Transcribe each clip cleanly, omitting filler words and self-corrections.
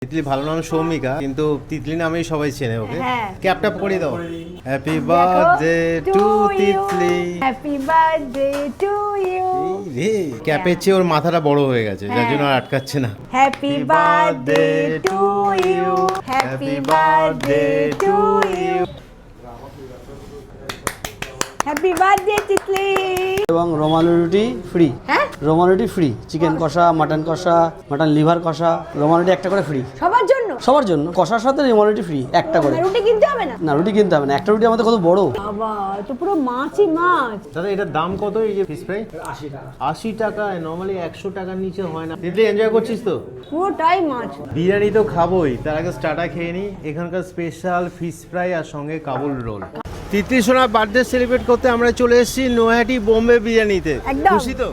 তিতলি ভালো নাম সৌমিকা, কিন্তু তিতলি নামেই সবাই চেনে ওকে। হ্যাঁ। ক্যাপটা পরে দাও। Happy birthday to Titli. Happy birthday to you. রে ক্যাপের চেয়ে ওর মাথাটা বড় হয়ে গেছে, যার জন্য আর আটকাচ্ছে না। Happy birthday to you. Happy birthday to you. Happy birthday Titli. এবং রোমালি রুটি ফ্রি। হ্যাঁ, রোমালি রুটি ফ্রি, চিকেন কষা, মাটন কষা, মাটন লিভার কষা, রোমালি রুটি একটা করে ফ্রি সবার জন্য। সবার জন্য। কষার সাথে রোমালি রুটি ফ্রি একটা করে। রুটি কিনতে হবে না? না, রুটি কিনতে হবে না, একটা রুটি আমাদের কত বড়। বাবা, তো পুরো মাছই মাছ। দাদা এটার দাম কত এই যে ফিশ ফ্রাই? 80 টাকা। 80 টাকায় নরমালি 100 টাকার নিচে হয় না। তিতলি এনজয় করছিস তো? পুরোটাই মাছ। বিরিয়ানি তো খাবোই, তার আগে স্টার্টার খেয়ে নিই। এখানকার স্পেশাল ফিশ ফ্রাই আর সঙ্গে কাবুল রোল। তিতলি সোনার বার্থডে সেলিব্রেট করতে আমরা চলে এসেছি নৈহাটি বোম্বে বিরিয়ানিতে। একদম। খুশি তো?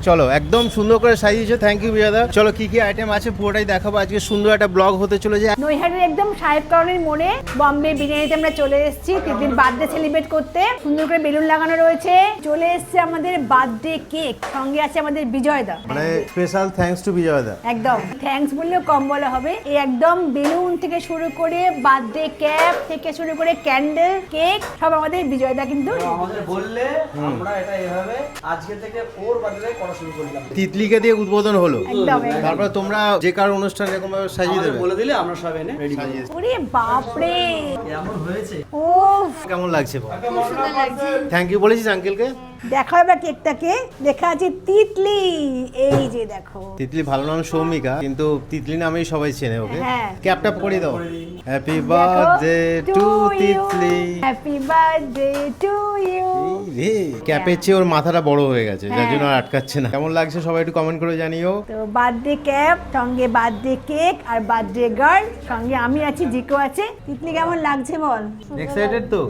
চলো, একদম সুন্দর করে সাজিয়েছো, থ্যাংক ইউ বিরাদা। চলো কি কি আইটেম আছে পুরোটাই দেখাবো। আজকে সুন্দর একটা ব্লগ হতে চলেছে। নৈহাটির একদম সাহেব কলোনির মোড়ে বম্বে বিরিয়ানিতে আমরা চলে এসেছি তিতলির বার্থডে সেলিব্রেট করতে। সুন্দর করে বেলুন লাগানো রয়েছে। চলে এসেছে আমাদের বার্থডে কেক, সঙ্গে আছে আমাদের বিজয়দা। মানে স্পেশাল থ্যাঙ্কস টু বিজয়দা। একদম থ্যাঙ্কস বললেও কম বলা হবে। এই একদম বেলুন থেকে শুরু করে বার্থডে ক্যাপ থেকে শুরু করে ক্যান্ডেল, কেক সব আমাদের বিজয়দা কিন্তু। আমাদের বললে আমরা এটা এভাবে আজকে থেকে ওর বার্থডে করা শুরু করলাম। তিতলিকে দিয়ে উদ্বোধন হলো। একদম। তারপর তোমরা যে কারো অনুষ্ঠান এরকম ভাবে সাজিয়ে দেবে। বলে দিলে আমরা সব এনে রেডি করে দেব। ওরে বাপ রে, কেমন হয়েছে? ও কেমন লাগছে বল? থ্যাংক ইউ বলেছিস আঙ্কেলকে? দেখো এবার কেকটাকে, লেখা আছে তিতলি। এই যে দেখো, তিতলি ভালো নাম সৌমিকা, কিন্তু তিতলি নামেই সবাই চেনে ওকে। হ্যাঁ। ক্যাপটা পরে দাও। Happy birthday to Titli. Happy birthday to you. রে ক্যাপের চেয়ে ওর মাথাটা বড় হয়ে গেছে, যার জন্য আর আটকাচ্ছে না। কেমন লাগছে সবাই একটু কমেন্ট করে জানিও। তো বার্থডে ক্যাপ, সঙ্গে বার্থডে কেক আর বার্থডে গার্ল, সঙ্গে আমি আছি, জিকো আছে। তিতলি কেমন লাগছে বল? এক্সাইটেড তো?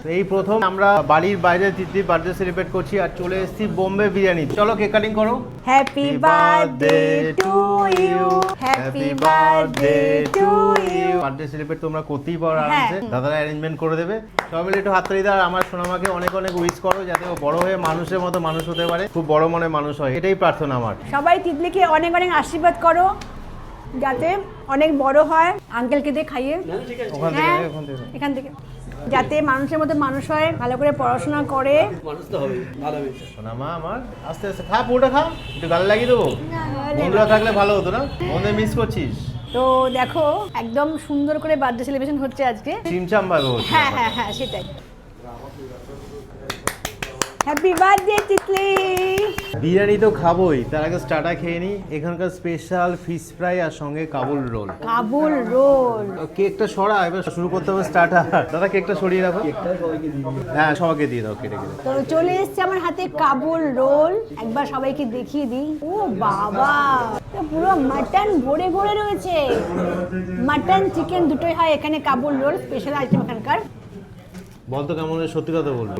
তো এই প্রথম আমরা বাড়ির বাইরে তিতলি বার্থডে সেলিব্রেট করছি আর চলে এসেছি বোম্বে বিরিয়ানি। চলো কেক কাটিং করো। Happy birthday to you. Happy birthday to you. Birthday celebrate তোমরা করতেই পারো আরামসে, দাদারা অ্যারেঞ্জমেন্ট করে দেবে। সবাই মিলে একটু হাততালি দাও। আমার সোনামাকে অনেক অনেক উইশ করো, যাতে ও বড় হয়ে মানুষের মতো মানুষ হতে পারে, খুব বড় মনে মানুষ হয়, এটাই প্রার্থনা আমার। সবাই তিতলিকে অনেক অনেক আশীর্বাদ করো, যাতে অনেক বড় হয়। আঙ্কেলকে দিয়ে খাইয়ে। ওখান থেকে হ্যাঁ, ওখান থেকে এখান থেকে, যাতে মানুষের মতো মানুষ হয়, ভালো করে পড়াশোনা করে। মানুষ তো হবে ভালো হবে। সোনামা আমার আস্তে আস্তে খা, পুরোটা খা, একটু গালে লাগিয়ে দেবো। বন্ধুরা থাকলে ভালো হতো না? বন্ধু মিস করছিস? তো দেখো একদম সুন্দর করে বার্থডে সেলিব্রেশন হচ্ছে আজকে। চিমচাম ভাবে হচ্ছে। হ্যাঁ হ্যাঁ হ্যাঁ, সেটাই। Happy birthday Titli. বিরিয়ানি তো খাবোই, তার আগে স্টার্টার খেয়ে নিই। এখানকার স্পেশাল ফিশ ফ্রাই আর সঙ্গে কাবুল রোল। কাবুল রোল। কেকটা সরা, এবার শুরু করতে হবে স্টার্টার। দাদা কেকটা সরিয়ে রাখো। সবাইকে দিয়ে দিই। হ্যাঁ সবাইকে দিয়ে দাও কেটে কেটে। তো চলে এসছে আমার হাতে কাবুল রোল, একবার সবাইকে দেখিয়ে দিই। ও বাবা, তো পুরো মাটন ভরে ভরে রয়েছে। মাটন চিকেন দুটোই হয় এখানে। কাবুল রোল স্পেশাল আইটেম এখানকার। বলতো কেমন, সত্যি কথা বলবো,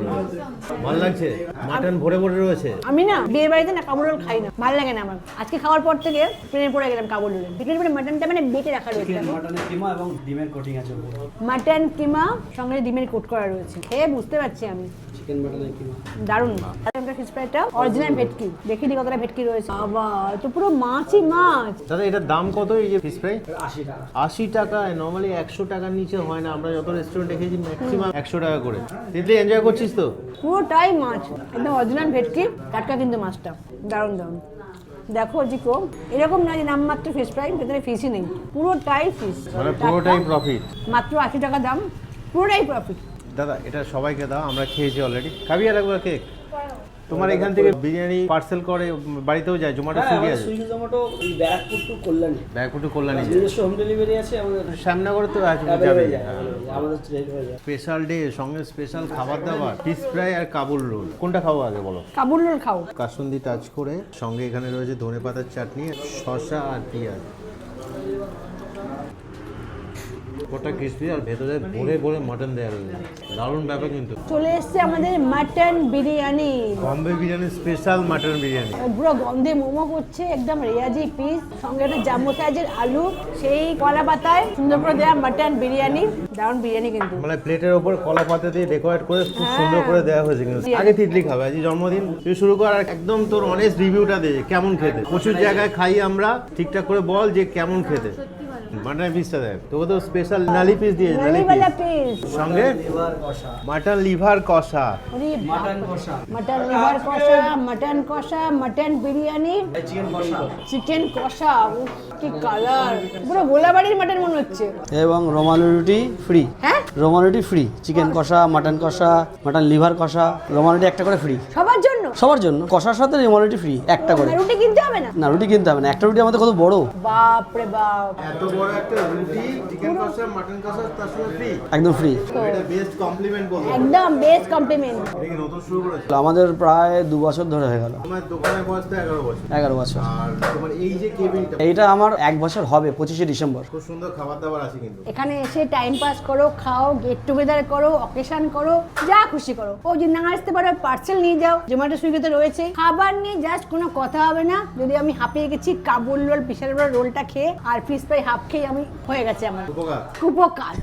ভালো লাগছে? মাটন ভরে ভরে রয়েছে। আমি না বিয়ে বাড়িতে না কাবুল রোল খাই না, ভালো লাগে না আমার। আজকে খাওয়ার পর থেকে প্লেনে পড়ে গেলাম কাবুল রোলে। প্লেনে পড়ে মাটনটা মানে বেটে রাখা রয়েছে। মাটনের কিমা এবং ডিমের কোটিং আছে উপরে। মাটন কিমা সঙ্গে ডিমের কোট করা রয়েছে। খেয়ে বুঝতে পারছি আমি, চিকেন মাটনের কিমা দারুণ। এখানকার ফিশ ফ্রাইটা অরিজিনাল ভেটকি, দেখি দি কতটা ভেটকি রয়েছে। বাবা, তো পুরো মাছই মাছ। দাদা এটার দাম কত এই যে ফিশ ফ্রাই? 80 টাকা। 80 টাকায় নরমালি 100 টাকার নিচে হয় না। আমরা যত রেস্টুরেন্ট দেখেছি ম্যাক্সিমাম 100 টাকা করে। তিতলি এনজয় করছিস তো? পুরোটাই মাছ, একদম অরিজিনাল ভেটকি, টাটকা কিন্তু মাছটা দারুণ দারুণ। দেখো জিকো, এরকম না যে নামমাত্র ফিশ ফ্রাই, ভেতরে ফিশই নেই, পুরোটাই ফিশ। মানে পুরোটাই প্রফিট। মাত্র 80 টাকা দাম, পুরোটাই প্রফিট। দাদা এটা সবাইকে দাও, আমরা খেয়েছি অলরেডি। খাবি আর একবার কেক? তোমার এখান থেকে বিরিয়ানি পার্সেল করে বাড়িতেও যায়, জোম্যাটো সুইগি আছে? সুইগি জোম্যাটো এই ব্যারাকপুর টু কল্যাণী। ব্যাগপুর টু কল্যাণী নিজস্ব হোম ডেলিভারি আছে আমাদের। শ্যামনগরে তো আছে, available যাবে। যায়, আমাদের ট্রেন হয়ে যায়। স্পেশাল ডে সঙ্গে স্পেশাল খাবার দাবার, ফিশ ফ্রাই আর কাবুল রোল। কোনটা খাবো আগে বলো? কাবুল রোল খাও। কাসুন্দি টাচ করে, সঙ্গে এখানে রয়েছে ধনেপাতার চাটনি, শসা আর পেঁয়াজ। ওটা ক্রিসপি আর ভেতরে ভরে ভরে মাটন দেওয়া রয়েছে, দারুণ ব্যাপার কিন্তু। চলে এসছে আমাদের mutton biryani, Bombay biryani special mutton biryani. পুরো গন্ধে মোমো করছে, একদম রেয়াজি পিস, সঙ্গে একটা জাম্বো সাইজের আলু, সেই কলা পাতায় সুন্দর করে দেওয়া মাটন বিরিয়ানি, দারুণ বিরিয়ানি কিন্তু। মানে প্লেটের ওপর কলা পাতা দিয়ে ডেকোরেট করে খুব সুন্দর করে দেওয়া হয়েছে কিন্তু। আগে তিতলি খাবে, আজ জন্মদিন, তুই শুরু কর আর একদম তোর অনেস্ট রিভিউটা দে কেমন খেতে। প্রচুর জায়গায় খাই আমরা, ঠিকঠাক করে বল যে কেমন খেতে। মাটন পিসটা দেখ তোকে তো স্পেশাল নালি পিস দিয়েছে নালি নালিওয়ালা পিস পিস সঙ্গে লিভার কষা মাটন লিভার কষা अरे মাটন কষা मटन लिवर कषा मटन कषा मटन बिरयानी চিকেন কষা চিকেন কষা উফ, কি কালার পুরো গোলাবাড়ির মাটন মনে হচ্ছে এবং রোমালি রুটি ফ্রি হ্যাঁ রোমালি রুটি ফ্রি চিকেন কষা মাটন লিভার কষা রোমালি রুটি একটা করে ফ্রি সবার জন্য সবার জন্য কষার সাথে রোমালি রুটি ফ্রি একটা করে রুটি কিনতে হবে না না রুটি কিনতে হবে না একটা রুটি আমাদের কত বড় বাপ রে বাপ এত বড় একটা রুটি চিকেন কষা মাটন কষা তার সঙ্গে ফ্রি একদম ফ্রি এটা বেস্ট কমপ্লিমেন্ট বলবো একদম বেস্ট কমপ্লিমেন্ট এটা কি নতুন শুরু করেছে আমাদের প্রায় 2 বছর ধরে হয়ে গেল তোমার দোকানের বয়স তো 11 বছর 11 বছর আর তোমার এই যে কেবিনটা এইটা আমার 1 বছর হবে 25শে ডিসেম্বর খুব সুন্দর খাবার দাবার আছে কিন্তু এখানে এসে টাইম পাস করো খাও গেট টুগেদার করো অকেশন করো যা খুশি করো ও যদি না আসতে পারো পার্সেল নিয়ে যাও জোম্যাটো সুইগিতে রয়েছে খাবার নিয়ে জাস্ট কোনো কথা হবে না যদি আমি হাঁপিয়ে গেছি কাবুল রোল বিশাল বড় রোলটা খেয়ে আর ফিশ ফ্রাই হাফ খেয়ে আমি হয়ে গেছে আমার উপকার উপকার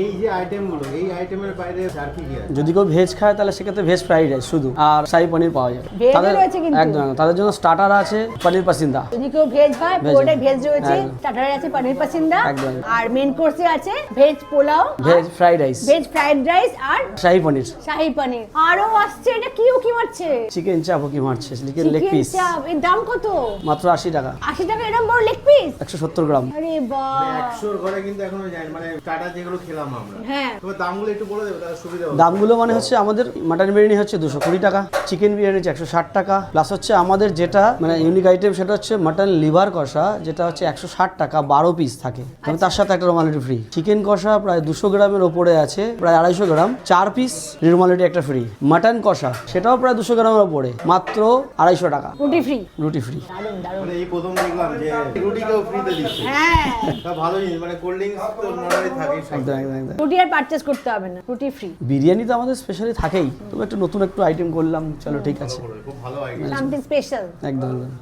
এই যে আইটেমগুলো এই আইটেমের বাইরে আর কি কি আছে যদি কেউ ভেজ খায় তাহলে সেক্ষেত্রে ভেজ ফ্রাইড রাইস শুধু আর শাহী পনির পাওয়া যায় Veg ও তাদের রয়েছে কিন্তু। একদম তাদের জন্য স্টার্টার আছে পনির পাসিন্দা যদি কেউ ভেজ হয় Veg পুরোটাই ভেজ রয়েছে একদম। স্টার্টারে আছে পনির পাসিন্দা একদম। আর মেন কোর্সে আছে veg pulao veg fried rice veg fried rice আর শাহী পনির শাহী পনির আরো আসছে এটা কি উকি মারছে চিকেন চাপ কি মারছে চিকেন লেগ চিকেন পিস চাপ এর দাম কত মাত্র 80 টাকা 80 টাকা এরকম বড় লেগ পিস 170 গ্রাম আরে বাহ 100 ঘরে কিন্তু এখনো যায় মানে টাটা যেগুলো খেলাম আমরা হ্যাঁ তবে দামগুলো একটু বলে দেবে তাহলে সুবিধা হবে দামগুলো মানে হচ্ছে আমাদের মাটন বিরিয়ানি হচ্ছে 220 টাকা চিকেন বিরিয়ানি হচ্ছে 160 টাকা প্লাস হচ্ছে আমাদের যেটা মানে ইউনিক আইটেম সেটা হচ্ছে মাটন লিভার কষা যেটা হচ্ছে 160 টাকা 12 পিস থাকে এবং তার সাথে একটা রোমালি ফ্রি চিকেন কষা প্রায় 200 গ্রামের ওপরে আছে প্রায় 250 গ্রাম 4 পিস রোমালি একটা ফ্রি মাটন কষা সেটাও প্রায় 200 গ্রামের ওপরে মাত্র 250 টাকা রুটি ফ্রি রুটি ফ্রি দারুন দারুন মানে এই প্রথম দেখলাম যে রুটিকেও ফ্রিতে দিচ্ছে হ্যাঁ তা ভালো জিনিস মানে কোল্ড ড্রিঙ্কস তো নর্মালি থাকে একদম একদম একদম রুটি আর পারচেজ করতে হবে না রুটি ফ্রি বিরিয়ানি তো আমাদের স্পেশালি থাকেই তবে একটু নতুন একটু আইটেম করলাম চলো ঠিক আছে খুব ভালো আইডিয়া সামথিং স্পেশাল একদম একদম